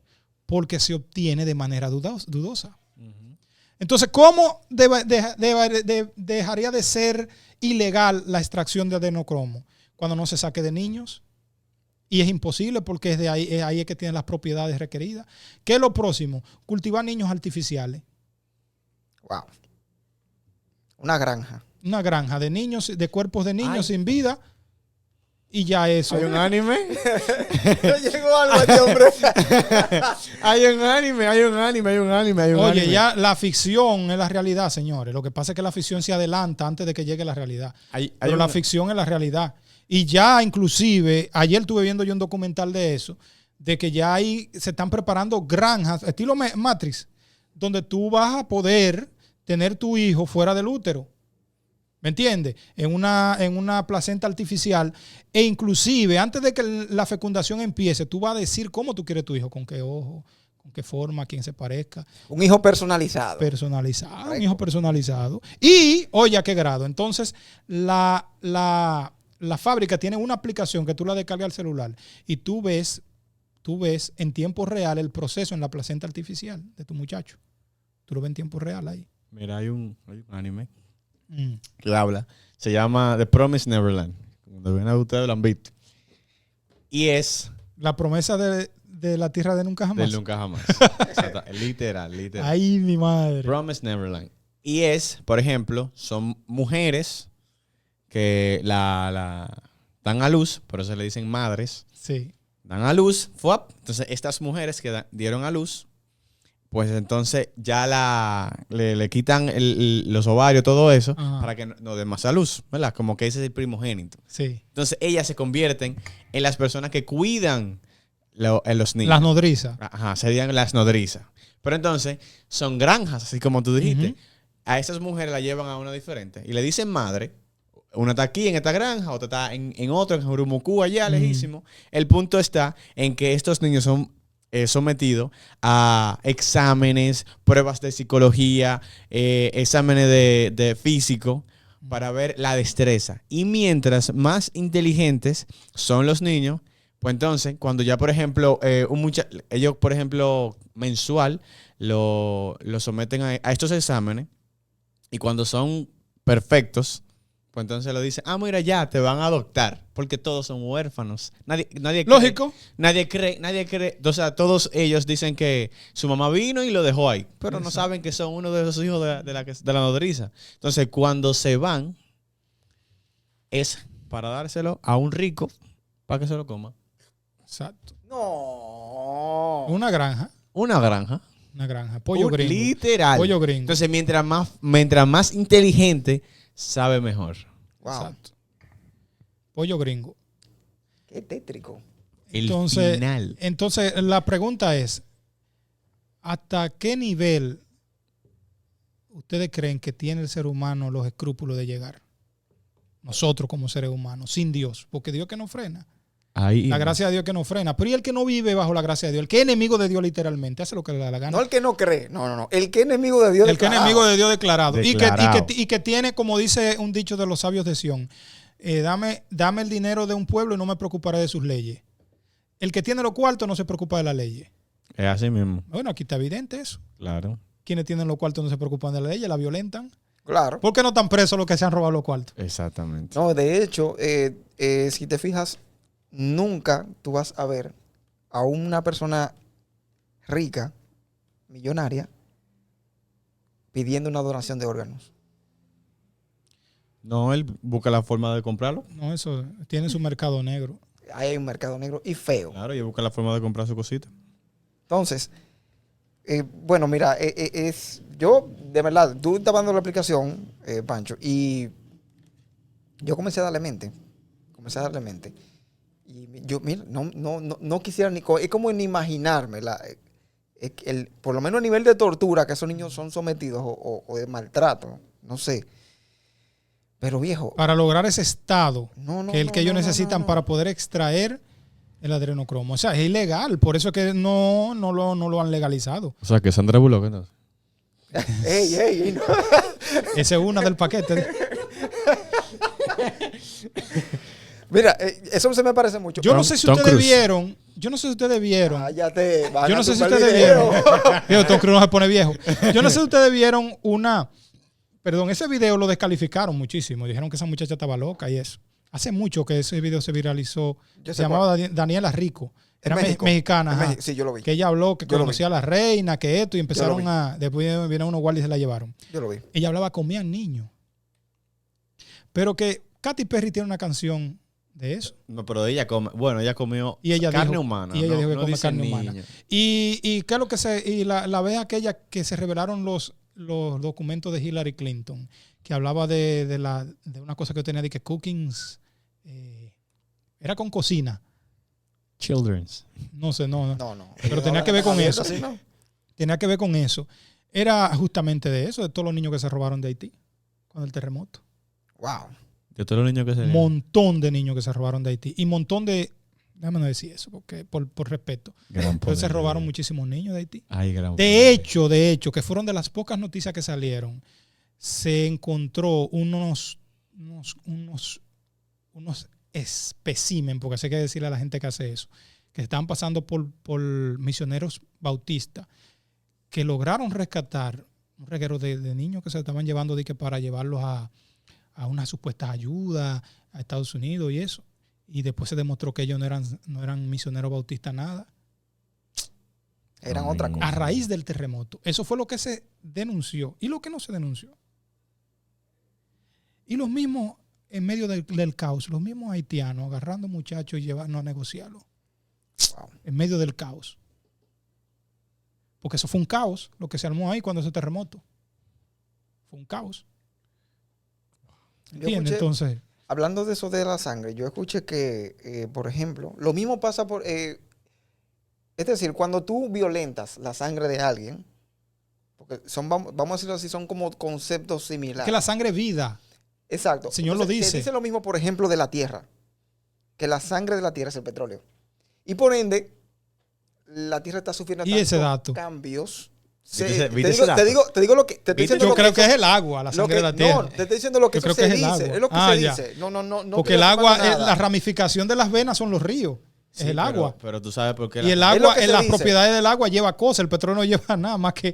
Porque se obtiene de manera dudosa. Entonces, ¿cómo dejaría de ser ilegal la extracción de adrenocromo? Cuando no se saque de niños. Y es imposible porque es ahí es que tienen las propiedades requeridas. ¿Qué es lo próximo? Cultivar niños artificiales. Wow. Una granja. Una granja de niños, de cuerpos de niños sin vida. Y ya eso. ¿Hay un anime? No llegó algo este hombre. Hay un anime. Oye, ya la ficción es la realidad, señores. Lo que pasa es que la ficción se adelanta antes de que llegue la realidad. Pero la ficción es la realidad. Y ya inclusive, ayer estuve viendo yo un documental de eso, de que ya se están preparando granjas, estilo Matrix, donde tú vas a poder tener tu hijo fuera del útero. ¿Me entiendes? En una placenta artificial. E inclusive, antes de que la fecundación empiece, tú vas a decir cómo tú quieres tu hijo, con qué ojo, con qué forma, a quién se parezca. Un hijo personalizado. Personalizado, un hijo personalizado. Y, oye, ¿a qué grado? Entonces, la fábrica tiene una aplicación que tú la descargas al celular y tú ves en tiempo real el proceso en la placenta artificial de tu muchacho. Tú lo ves en tiempo real ahí. Mira, hay un anime que habla. Se llama The Promised Neverland. Cuando ven a ustedes lo han visto. Y es... La promesa de la tierra de nunca jamás. Del nunca jamás. literal. Ay, mi madre. Promised Neverland. Y es, por ejemplo, son mujeres que dan a luz, por eso le dicen madres. Sí. Dan a luz, ¡fuap! Entonces estas mujeres que dieron a luz, pues entonces ya le quitan los ovarios, todo eso, Ajá. para que no den más a luz, ¿verdad? Como que ese es el primogénito. Sí. Entonces ellas se convierten en las personas que cuidan en los niños. Las nodrizas. Ajá, serían las nodrizas. Pero entonces son granjas, así como tú dijiste. Ujú. A esas mujeres la llevan a una diferente y le dicen madre. Una está aquí en esta granja, otra está en otro, en Jurumucú, allá, lejísimo. El punto está en que estos niños son sometidos a exámenes, pruebas de psicología, exámenes de físico para ver la destreza. Y mientras más inteligentes son los niños, pues entonces, cuando ya, por ejemplo, ellos, por ejemplo, mensual, lo someten a estos exámenes y cuando son perfectos, pues entonces lo dicen, mira, ya, te van a adoptar, porque todos son huérfanos. Nadie Lógico. Nadie cree. O sea, todos ellos dicen que su mamá vino y lo dejó ahí, pero no saben que son uno de esos hijos de la nodriza. Entonces, cuando se van, es para dárselo a un rico para que se lo coma. Exacto. No. Una granja. Una granja. Una granja. Pollo gringo. Literal. Pollo gringo. Entonces, mientras más inteligente, sabe mejor. Wow. Exacto. Pollo gringo. Qué tétrico. Entonces, la pregunta es, ¿hasta qué nivel ustedes creen que tiene el ser humano los escrúpulos de llegar? Nosotros como seres humanos, sin Dios, porque Dios que nos frena. Ahí. La gracia de Dios que nos frena. Pero ¿y el que no vive bajo la gracia de Dios? El que es enemigo de Dios literalmente, hace lo que le da la gana. No el que no cree. No. El que es enemigo de Dios. El que es enemigo de Dios declarado. Declarado. Y que tiene, como dice un dicho de los sabios de Sión, dame el dinero de un pueblo y no me preocuparé de sus leyes. El que tiene los cuartos no se preocupa de las leyes. Es así mismo. Bueno, aquí está evidente eso. Claro. Quienes tienen los cuartos no se preocupan de las leyes, la violentan. Claro. ¿Por qué no están presos los que se han robado los cuartos? Exactamente. No, de hecho, si te fijas, nunca tú vas a ver a una persona rica, millonaria, pidiendo una donación de órganos. No, él busca la forma de comprarlo. No, eso tiene su mercado negro. Ahí hay un mercado negro y feo. Claro, y busca la forma de comprar su cosita. Entonces, bueno, mira, yo, de verdad, tú estabas dando la aplicación, Pancho, y yo comencé a darle mente. Y yo, mira, no quisiera ni... Es como ni imaginarme, por lo menos a nivel de tortura que esos niños son sometidos o de maltrato, no sé. Pero viejo... Para lograr ese estado que ellos necesitan no. para poder extraer el adrenocromo. O sea, es ilegal. Por eso es que no lo han legalizado. O sea, que Sandra Bullock, entonces. ¡Ey! No. Esa es una del paquete. Mira, eso se me parece mucho. Yo no sé si Tom ustedes Cruise. vieron. Yo no sé si ustedes vieron. Cállate. Yo no sé si ustedes vieron. Viejo, Tom Cruise no se pone viejo. Yo no sé si ustedes vieron Perdón, ese video lo descalificaron muchísimo. Dijeron que esa muchacha estaba loca y eso. Hace mucho que ese video se viralizó. Se llamaba Daniela Rico. Era mexicana. Ajá. Sí, yo lo vi. Que ella habló, que conocía a la reina, que esto, y empezaron después vinieron unos guardias y se la llevaron. Yo lo vi. Ella hablaba, comían niños. Pero que Katy Perry tiene una canción de eso. No, pero ella comió Y ella carne dijo, humana. Y ella dijo que come dice carne niño. humana. Y qué es lo que la vez aquella que se revelaron los documentos de Hillary Clinton, que hablaba de una cosa que yo tenía de que cookings era con cocina. Children's. No sé, no. No. Pero tenía que ver con eso. Así, ¿no? Tenía que ver con eso. era justamente de eso, de todos los niños que se robaron de Haití con el terremoto. Wow. De todos los niños que se... Montón de niños que se robaron de Haití. Y montón de... Déjame no decir eso, porque por respeto. Entonces se robaron muchísimos niños de Haití. Ay, gran De hecho, que fueron de las pocas noticias que salieron, se encontró unos especímenes, porque sé que decirle a la gente que hace eso, que estaban pasando por misioneros bautistas, que lograron rescatar un reguero de niños que se estaban llevando para llevarlos a unas supuestas ayudas a Estados Unidos y eso. Y después se demostró que ellos no eran misioneros bautistas nada. Eran otra cosa. A raíz del terremoto. Eso fue lo que se denunció. ¿Y lo que no se denunció? Y los mismos, en medio del caos, los mismos haitianos agarrando muchachos y llevando a negociarlo. Wow. En medio del caos. Porque eso fue un caos, lo que se armó ahí cuando ese terremoto. Fue un caos. ¿Entiendes? Entonces... Hablando de eso de la sangre, yo escuché que, por ejemplo, lo mismo pasa por... es decir, cuando tú violentas la sangre de alguien, porque vamos a decirlo así, son como conceptos similares. Que la sangre es vida. Exacto. El Señor lo dice. Se dice lo mismo, por ejemplo, de la tierra. Que la sangre de la tierra es el petróleo. Y por ende, la tierra está sufriendo tantos cambios. Te digo lo que te estoy diciendo. Yo creo que es el agua, la sangre de la tierra. No, te estoy diciendo lo que se dice. Es lo que se dice. No. Porque el agua, la ramificación de las venas son los ríos. Sí, es el agua. Pero tú sabes por qué. Y el agua, en las propiedades del agua lleva cosas. El petróleo no lleva nada más que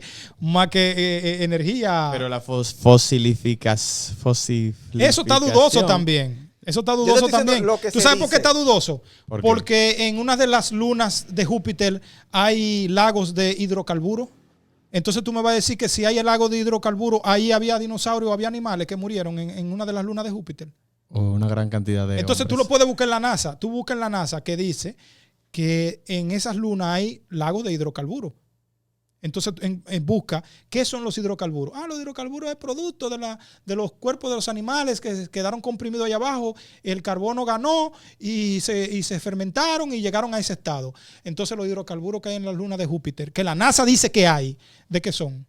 energía. Pero la fosilificación. Eso está dudoso también. Eso está dudoso también. ¿Tú sabes por qué está dudoso? Porque en una de las lunas de Júpiter hay lagos de hidrocarburos. Entonces tú me vas a decir que si hay el lago de hidrocarburos, ahí había dinosaurios, había animales que murieron en una de las lunas de Júpiter. O una gran cantidad de Entonces hombres. tú lo puedes buscar en la NASA. Tú buscas en la NASA que dice que en esas lunas hay lagos de hidrocarburos. Entonces busca qué son los hidrocarburos. Los hidrocarburos es producto de los cuerpos de los animales que quedaron comprimidos allá abajo. El carbono ganó y se fermentaron y llegaron a ese estado. Entonces los hidrocarburos que hay en la luna de Júpiter, que la NASA dice que hay, ¿de qué son?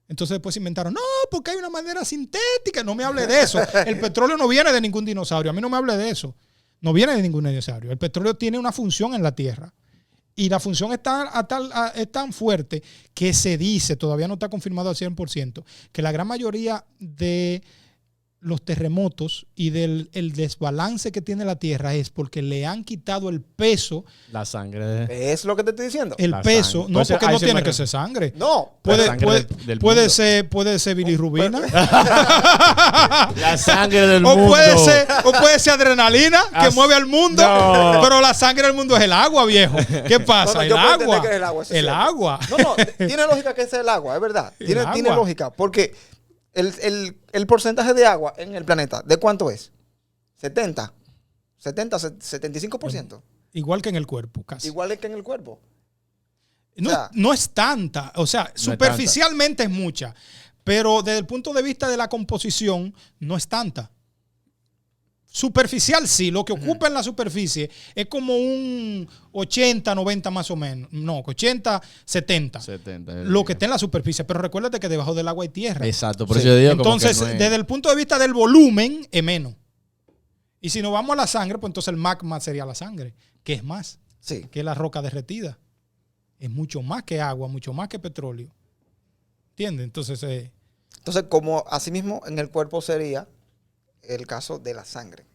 Entonces después inventaron, no, porque hay una manera sintética. No me hable de eso. El petróleo no viene de ningún dinosaurio. A mí no me hable de eso. No viene de ningún dinosaurio. El petróleo tiene una función en la Tierra. Y la función es tan fuerte que se dice, todavía no está confirmado al 100%, que la gran mayoría de los terremotos y del desbalance que tiene la Tierra es porque le han quitado el peso. La sangre. ¿Es lo que te estoy diciendo? El peso. Sangre. No, porque no tiene que ser sangre. No. Puede ser bilirrubina. La sangre del mundo. O puede ser adrenalina que mueve al mundo. No. Pero la sangre del mundo es el agua, viejo. ¿Qué pasa? El agua. El agua. No, tiene lógica que sea el agua, es verdad. Tiene lógica. Porque el porcentaje de agua en el planeta, ¿de cuánto es? 75%. Igual que en el cuerpo, casi. Igual que en el cuerpo. No es tanta. O sea, superficialmente es mucha. Pero desde el punto de vista de la composición, no es tanta. Superficial sí, lo que ocupa en la superficie es como un 80, 90 más o menos. No, 80, 70. Lo que está en la superficie. Pero recuérdate que debajo del agua hay tierra. Exacto, por eso yo digo entonces, como que no es... desde el punto de vista del volumen, es menos. Y si nos vamos a la sangre, pues entonces el magma sería la sangre, que es más. Sí. Que la roca derretida. Es mucho más que agua, mucho más que petróleo. ¿Entiendes? Entonces, como asimismo en el cuerpo sería el caso de la sangre.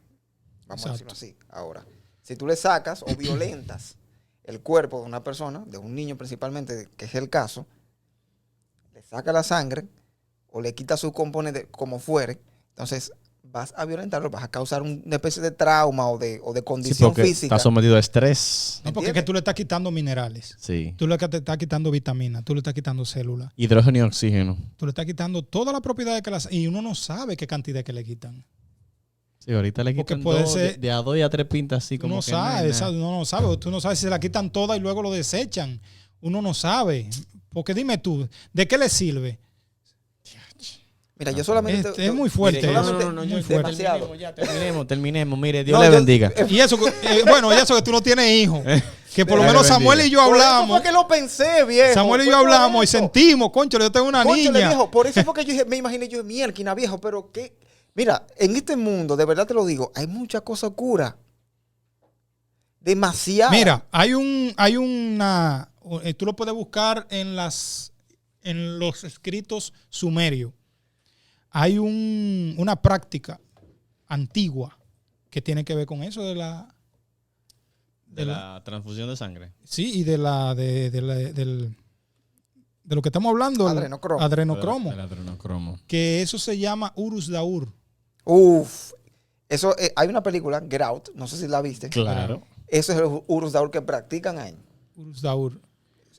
Vamos a decirlo así. Ahora, si tú le sacas o violentas el cuerpo de una persona, de un niño principalmente, que es el caso, le saca la sangre o le quita su componente como fuere, entonces vas a violentarlo, vas a causar una especie de trauma o de condición física. Está sometido a estrés. No, porque es que tú le estás quitando minerales. Sí. Tú le estás quitando vitaminas, tú le estás quitando células. Hidrógeno y oxígeno. Tú le estás quitando todas las propiedades y uno no sabe qué cantidad que le quitan. Sí, ahorita le quitan de a 2 y a 3 pintas así como que uno no sabe. Tú no sabes si se la quitan todas y luego lo desechan. Uno no sabe. Porque dime tú, ¿de qué le sirve? Mira, yo solamente... Es muy fuerte. Mire, Muy fuerte. demasiado. Ya, terminemos. Mire, Dios No, le yo- bendiga. Y eso, bueno, y eso que tú no tienes hijos. Que por lo Dios menos le Samuel bendiga. y yo Por eso hablamos. fue que lo pensé, viejo. Samuel y Fue yo por hablamos y eso. sentimos, concho, yo tengo una Cónchale, niña. viejo, por eso fue que yo dije, me imaginé yo, mierda, viejo, pero qué... Mira, en este mundo, de verdad te lo digo, hay mucha cosa oscura. Demasiado. Mira, hay una, tú lo puedes buscar en los escritos sumerios. Hay una práctica antigua que tiene que ver con eso De la transfusión de sangre. sí, y de lo que estamos hablando, el Adrenocromo. adrenocromo, El adrenocromo. que eso se llama Urus Daur. Uf. Eso, hay una película, Get Out, no sé si la viste. Claro. Eso es el Urus Daur que practican ahí. Urus Daur,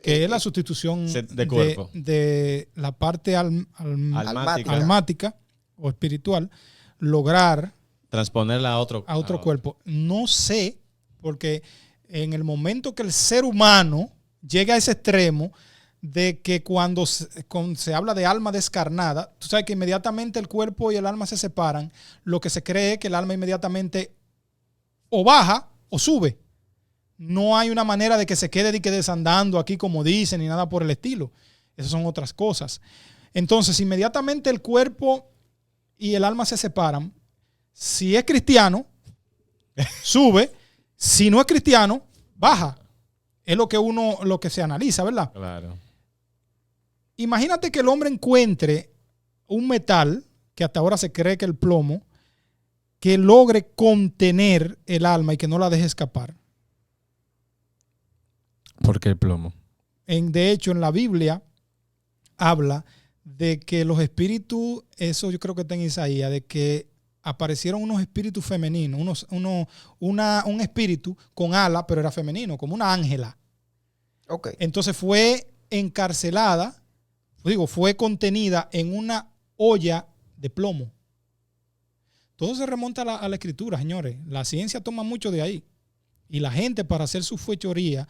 que es la sustitución de cuerpo. de la parte Almática. almática o espiritual, lograr Transponerla a otro cuerpo. No sé, porque en el momento que el ser humano llega a ese extremo de que cuando se habla de alma descarnada, tú sabes que inmediatamente el cuerpo y el alma se separan, lo que se cree es que el alma inmediatamente o baja o sube. No hay una manera de que se quede desandando aquí como dicen ni nada por el estilo. Esas son otras cosas. Entonces, inmediatamente el cuerpo y el alma se separan. Si es cristiano, sube. Si no es cristiano, baja. Es lo que se analiza, ¿verdad? Claro. Imagínate que el hombre encuentre un metal, que hasta ahora se cree que el plomo, que logre contener el alma y que no la deje escapar. ¿Por qué el plomo? De hecho, en la Biblia habla de que los espíritus, eso yo creo que está en Isaías, de que aparecieron unos espíritus femeninos, un espíritu con ala, pero era femenino, como una ángela. Ok. Entonces fue encarcelada, fue contenida en una olla de plomo. Todo se remonta a la escritura, señores. La ciencia toma mucho de ahí. Y la gente, para hacer su fechoría,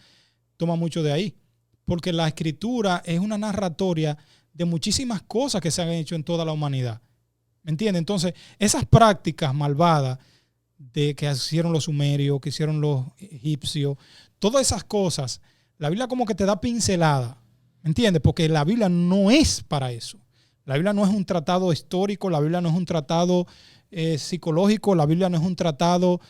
toma mucho de ahí. Porque la escritura es una narratoria de muchísimas cosas que se han hecho en toda la humanidad. ¿Me entiendes? Entonces, esas prácticas malvadas de que hicieron los sumerios, que hicieron los egipcios, todas esas cosas, la Biblia como que te da pincelada. ¿Me entiendes? Porque la Biblia no es para eso. La Biblia no es un tratado histórico, la Biblia no es un tratado psicológico, la Biblia no es un tratado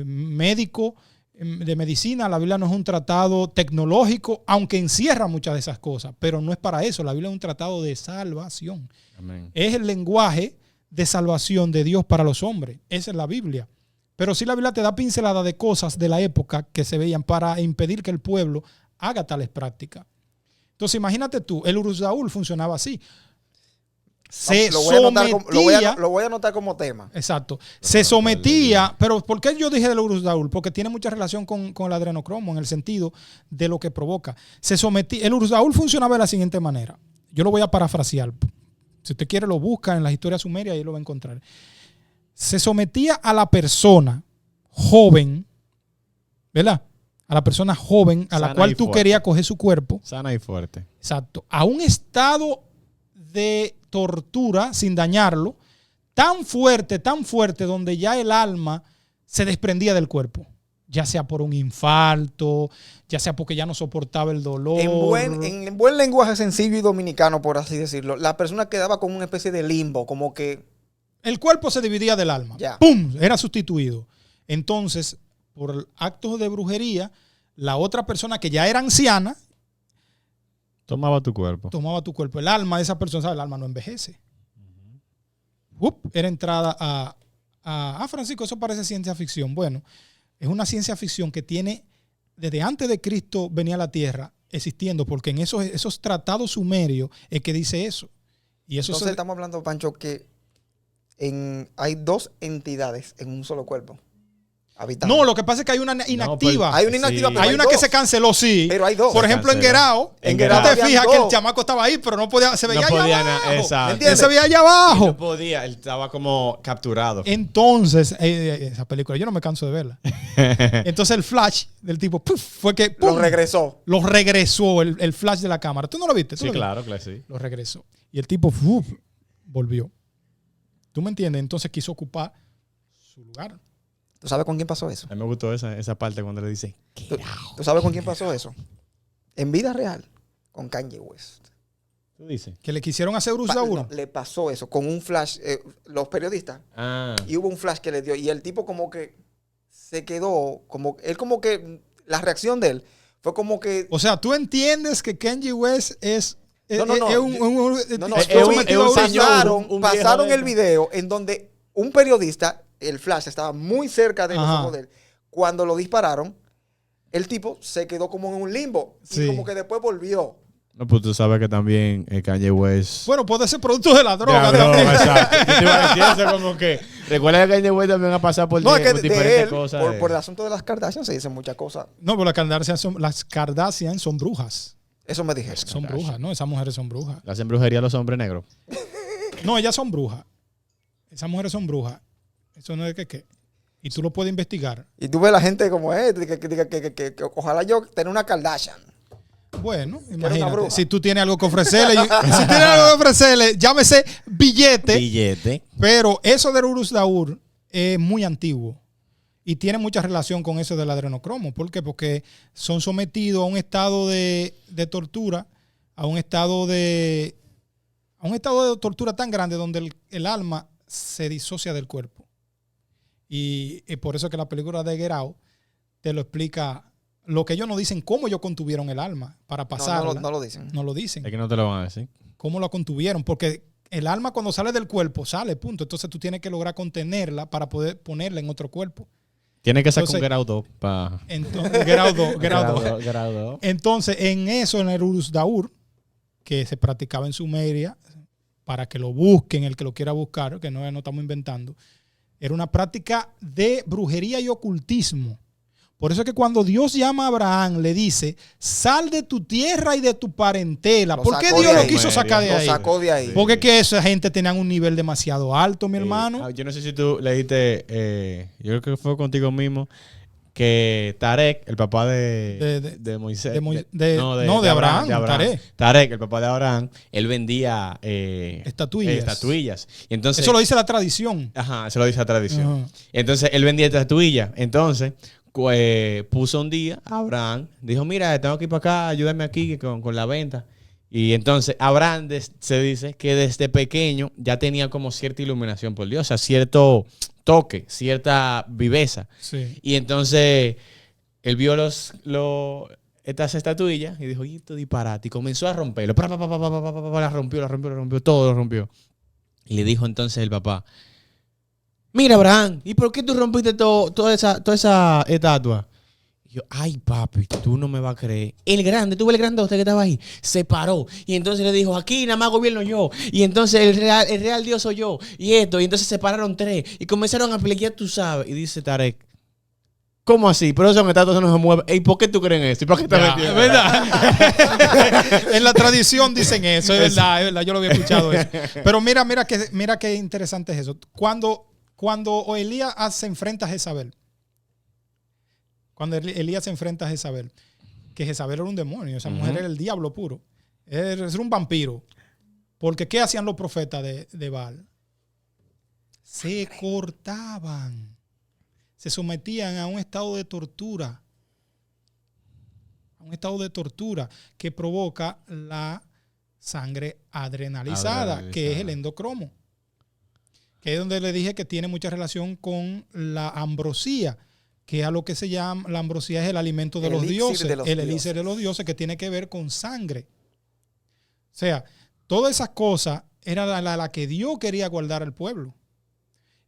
médico, de medicina, la Biblia no es un tratado tecnológico, aunque encierra muchas de esas cosas, pero no es para eso. La Biblia es un tratado de salvación. Amén. Es el lenguaje de salvación de Dios para los hombres. Esa es la Biblia. Pero sí la Biblia te da pincelada de cosas de la época que se veían para impedir que el pueblo haga tales prácticas. Entonces imagínate tú, el Urus Daur funcionaba así. Se sometía. Lo voy a anotar como tema. Exacto. Se sometía, pero ¿por qué yo dije del Urus Daur? Porque tiene mucha relación con el adrenocromo en el sentido de lo que provoca. Se sometía. El Urus Daur funcionaba de la siguiente manera. Yo lo voy a parafrasear. Si usted quiere lo busca en la historia sumeria y ahí lo va a encontrar. Se sometía a la persona joven, ¿verdad? A la persona joven a la Sana cual y tú fuerte. querías coger su cuerpo. Sana y fuerte. Exacto. A un estado de tortura sin dañarlo, tan fuerte, donde ya el alma se desprendía del cuerpo. Ya sea por un infarto, ya sea porque ya no soportaba el dolor. En buen lenguaje sencillo y dominicano, por así decirlo, la persona quedaba con una especie de limbo, como que... El cuerpo se dividía del alma. Ya. ¡Pum! Era sustituido. Entonces, por actos de brujería, la otra persona que ya era anciana Tomaba tu cuerpo. tomaba tu cuerpo. El alma de esa persona, ¿sabes? El alma no envejece. Era entrada a Francisco, eso parece ciencia ficción. Bueno, es una ciencia ficción que tiene, desde antes de Cristo venía a la tierra existiendo, porque en esos tratados sumerios es que dice eso. Y eso Entonces estamos hablando, Pancho, que hay dos entidades en un solo cuerpo. habitando. No, lo que pasa es que hay una inactiva. Hay una inactiva, Sí. pero Hay una dos. que se canceló, sí. Pero hay dos. Por Se ejemplo, en canceló. Guerao, En tú Guerao te habían fijas que el dos. chamaco estaba ahí, pero no podía, se veía No allá podía abajo. exacto. ¿Entiendes? Él se veía allá No abajo. podía, él estaba como capturado. Entonces, esa película, yo no me canso de verla. Entonces el flash del tipo, ¡puf! Fue que ¡pum! Lo regresó. Lo regresó el flash de la cámara. ¿Tú no lo viste? ¿Tú Sí, lo viste? claro, sí. Lo regresó. Y el tipo ¡fuf! Volvió. ¿Tú me entiendes? Entonces quiso ocupar su lugar. ¿Tú sabes con quién pasó eso? A mí me gustó esa parte cuando le dice, ¿Tú sabes con quién pasó eso? En vida real, con Kanye West. ¿tú dices? Que le quisieron hacer Bruce Daur. No, le pasó eso con un flash, los periodistas, Ah, y hubo un flash que le dio, y el tipo como que se quedó, él como que, la reacción de él fue como que, O sea, ¿tú entiendes que Kanye West es... No, no, no. es no, es fue un- sometido es un a señor, pasaron, un pasaron viejo el de- video en donde un periodista, el flash estaba muy cerca de los Ajá. ojos de él, cuando lo dispararon, el tipo se quedó como en un limbo, Sí. y como que después volvió. no, pues tú sabes que también Kanye West... Bueno, puede ser producto de la droga. Ya, también. bro, exacto. Yo te iba a decir eso como que... Recuerda que Kanye West también ha pasado por No, es que diferentes de él, cosas. por el asunto de las Kardashian, se dicen muchas cosas. No, pero las Kardashian son brujas. Eso me dijeron. Son brujas, ¿no? Esas mujeres son brujas. Le hacen brujería a los hombres negros. No, ellas son brujas. Esas mujeres son brujas. Eso no es que qué. Y tú lo puedes investigar. Y tú ves la gente como que ojalá yo tener una Kardashian. Bueno, una imagínate. bruja. Si tú tienes algo que ofrecerle, si tienes algo que ofrecerle, llámese billete. Billete. Pero eso del Urus Daur es muy antiguo y tiene mucha relación con eso del adrenocromo. ¿Por qué? Porque son sometidos a un estado de tortura, a un estado de tortura tan grande donde el alma se disocia del cuerpo. Y por eso es que la película de Get Out te lo explica. Lo que ellos no dicen, cómo ellos contuvieron el alma para pasarla. No lo dicen. No lo dicen. Es que no te lo van a decir. ¿Cómo la contuvieron? Porque el alma cuando sale del cuerpo sale, punto. Entonces tú tienes que lograr contenerla para poder ponerla en otro cuerpo. Tiene que sacar Entonces- un grado para... Entonces, grado. Grado. Entonces, en eso, en el Urus Daur, que se practicaba en Sumeria, para que lo busquen, el que lo quiera buscar, que no estamos inventando, era una práctica de brujería y ocultismo. Por eso es que cuando Dios llama a Abraham, le dice, sal de tu tierra y de tu parentela. Lo ¿Por qué sacó Dios de lo ahí. quiso sacar de Lo ahí? sacó de ahí. Porque es que esa gente tenía un nivel demasiado alto, mi hermano. Yo no sé si tú leíste, yo creo que fue contigo mismo, que Tarek, el papá de Moisés. de Abraham, Tarek. Tarek, el papá de Abraham, él vendía Estatuillas. estatuillas. Y entonces, Eso lo dice la tradición. Ajá, se lo dice la tradición. Ajá. Entonces, él vendía estatuillas. Entonces, puso un día a Abraham, dijo, mira, tengo que ir para acá, ayúdame aquí con la venta. Y entonces, Abraham se dice que desde pequeño ya tenía como cierta iluminación por Dios, o sea, cierto toque, cierta viveza. Sí. Y entonces, él vio estas estatuillas y dijo, oye, esto disparate. Y comenzó a romperlo. La rompió, todo lo rompió. Y le dijo entonces el papá, mira, Abraham, ¿y por qué tú rompiste toda esa estatua? Y yo, ay, papi, tú no me vas a creer. El grandote que estaba ahí, se paró. Y entonces le dijo, aquí nada más gobierno yo. Y entonces el real Dios soy yo. Y esto. Y entonces se pararon tres. Y comenzaron a pelear, tú sabes. Y dice Tarek, ¿cómo así? Pero son estatuas no se mueven. ¿Y por qué tú crees en eso? ¿Y por qué estás Ya, metido? es verdad. En la tradición dicen eso, es verdad, yo lo había escuchado eso. Pero mira qué interesante es eso. Cuando Elías se enfrenta a Jezabel, Elías se enfrenta a Jezabel, que Jezabel era un demonio, esa mujer era el diablo puro, era un vampiro. Porque ¿qué hacían los profetas de Baal? Se cortaban, se sometían a un estado de tortura. Un estado de tortura que provoca la sangre adrenalizada, que es el endocromo, que es donde le dije que tiene mucha relación con la ambrosía, que es a lo que se llama, la ambrosía es el alimento de El los elixir dioses, de los el elixir dioses. de los dioses, que tiene que ver con sangre. O sea, todas esas cosas era la que Dios quería guardar al pueblo.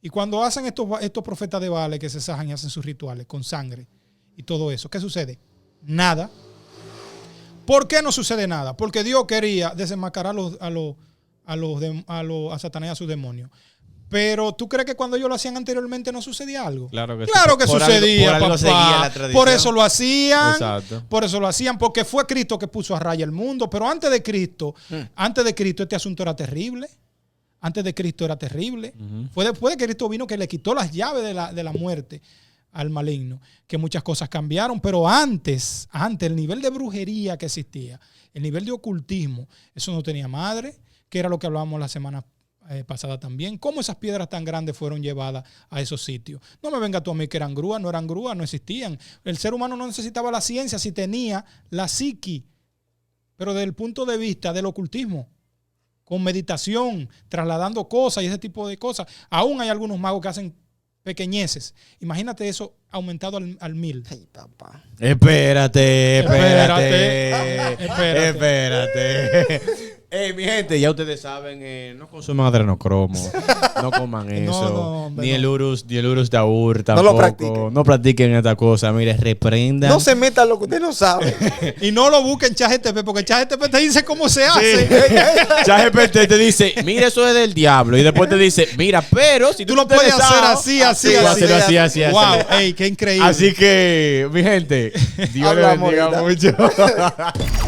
Y cuando hacen estos profetas de Baal que se sajan y hacen sus rituales con sangre y todo eso, ¿qué sucede? Nada. ¿Por qué no sucede nada? Porque Dios quería desenmascarar a Satanás y a sus demonios. Pero ¿tú crees que cuando ellos lo hacían anteriormente no sucedía algo? Claro que Claro que Por sucedía, algo, por algo seguía papá. la tradición. Por eso lo hacían. Exacto. Por eso lo hacían, porque fue Cristo que puso a raya el mundo. Pero antes de Cristo este asunto era terrible. Antes de Cristo era terrible. Fue después de que Cristo vino que le quitó las llaves de la muerte al maligno, que muchas cosas cambiaron. Pero antes, el nivel de brujería que existía, el nivel de ocultismo, eso no tenía madre, que era lo que hablábamos la semana pasada también. ¿Cómo esas piedras tan grandes fueron llevadas a esos sitios? No me venga tú a mí que eran grúas, no existían. El ser humano no necesitaba la ciencia si tenía la psiqui, pero desde el punto de vista del ocultismo, con meditación, trasladando cosas y ese tipo de cosas. Aún hay algunos magos que hacen pequeñeces. Imagínate eso aumentado al 1000. Ay, papá. Espérate. Mi gente, ya ustedes saben, no consuman adrenocromo, no coman eso, hombre, ni el urus de Aur tampoco. No lo practiquen. No practiquen esta cosa, mire, reprendan. No se metan lo que usted no sabe. Y no lo busquen en ChatGPT, porque ChatGPT te dice cómo se hace. ChatGPT te dice, mira, eso es del diablo, y después te dice, mira, pero si Tú lo puedes hacer así. así. Wow, ey, qué increíble. Así que, mi gente, Dios les Hablamos bendiga ahorita. mucho.